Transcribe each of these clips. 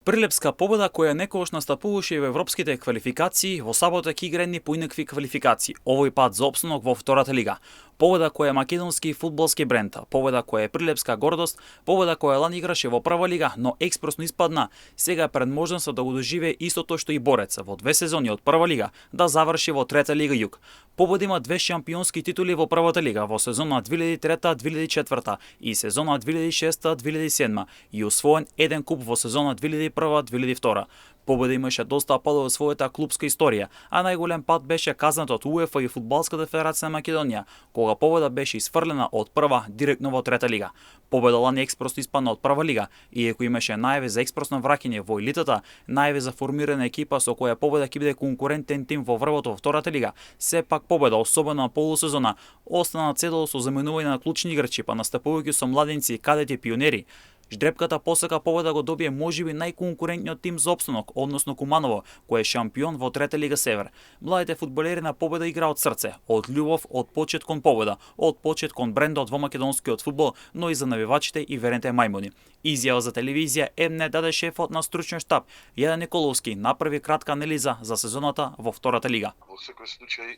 Прилепска победа која некогаш настапуваше и во европските квалификации, во сабота ќе игра едни поинакви квалификации, овој пат за опстанок во втората лига. Победа која е македонски фудбалски бренд, победа која е прилепска гордост, победа која лани играше во прва лига, но експресно испадна, сега е пред можноста да го доживее истото што и борец во 2 сезони од прва лига, да заврши во трета лига Југ. Победа има 2 шампионски титули во првата лига во сезона 2003-2004 и сезона 2006-2007 и освоен еден куп во сезона 2001-2002. Победа имаше доста падови во својата клубска историја, а најголем пат беше казнат од УЕФА и Фудбалската федерација на Македонија, кога победа беше исфрлена од прва директно во трета лига. Победа лани експресно испадна од прва лига, иако имаше најави за експресно враќање во елитата, најави за формирана екипа со која победа ќе биде конкурентен тим во врвот во втората лига, сепак победа, особено на полусезона, остана цедо со заменување на клучни играчи, па настапувајќи со младенци и кадети пионери. Ждрепката посака победа го добие можеби најконкурентниот тим за опстанок, односно Куманово, кој е шампион во трета лига Север. Младите фудбалери на победа играат од срце, од љубов, од почет кон победа, од почет кон брендот во македонскиот фудбал, но и за навивачите и верените мајмуни. Изјава за телевизија ЕМНЕ даде шефот на стручен штаб, Јелен Николовски, направи кратка анализа за сезоната во втората лига. Во секој случај,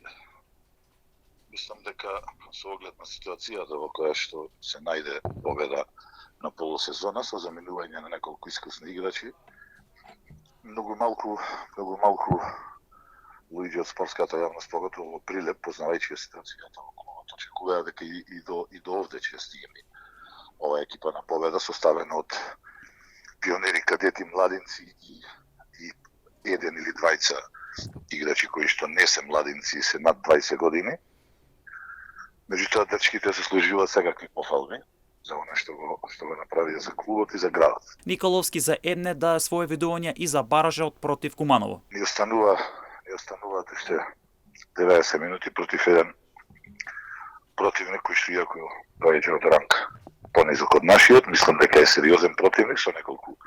мислам дека со оглед на ситуацијата во која што се најде победа на полусезона со заменување на неколку искусни играчи, многу малку луѓе од спортската јавност, поготово во Прилеп, познавајќи ситуацијата во клубот, очекуваа дека и до овде ќе стигне ова екипа на победа, составена од пионери, кадети, младинци и еден или двајца играчи кои што не се младинци и се над 20 години. Меѓутоа, дечките се служуваат секакви пофалби за она што го направија за клубот и за градот. Николовски за ЕМНЕ даде своје видување и за баражот против Куманово. Ни остануваат уште 90 минути против еден противник кој што иако доаѓа од ранг понизок од нашиот, мислам дека е сериозен противник со неколку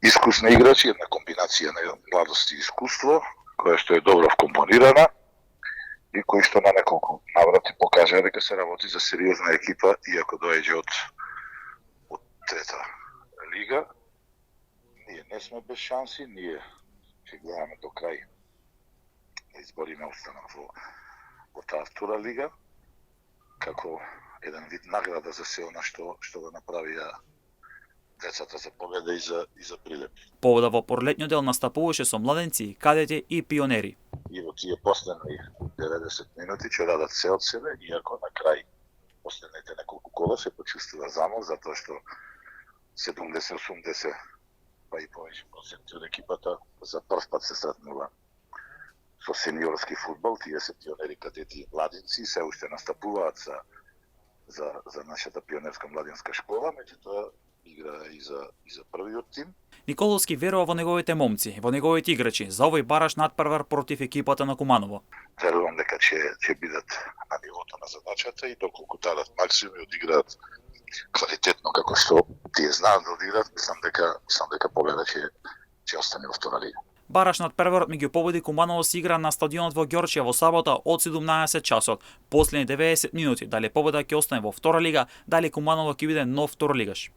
искусни играчи, една комбинација на младост и искуство, која што е добро вкомпонирана и кој што на неколку наврати покажа дека се работи за сериозна екипа, иако доаѓа од трета лига. Ние не сме без шанси, ние ќе гледаме до крај да избориме останок во таа втора лига, како еден вид награда за се она што го направија децата за победа и за Прилеп. Победа во пролетниот дел настапуваше со младенци, кадети и пионери. И во тие последни 90 минути ќе дадат се од себе, иако на крај последните неколку кола се почувствува замор, затоа што 70-80 па и повеќе проценти од екипата за прв пат се сретнува со сениорски фудбал, тие се пионери, кадети и младинци, се уште настапуваат за нашата пионерска младинска школа, меѓутоа игра и за првиот тим. Николовски верува во неговите момци, во неговите играчи, за овој бараш надпревар против екипата на Куманово. Верувам дека ќе бидат на нивото на задачата и доколку дадат максимум и одиграат квалитетно како што тие знаат да одиграат, мислам дека победа ќе остане во втора лига. Бараш надпреварот меѓу победи Куманово се игра на стадионот во Ѓорчија во сабота од 17 часот. Последни 90 минути, дали победа ќе остане во втора лига, дали Куманово ќе биде нов второлигаш.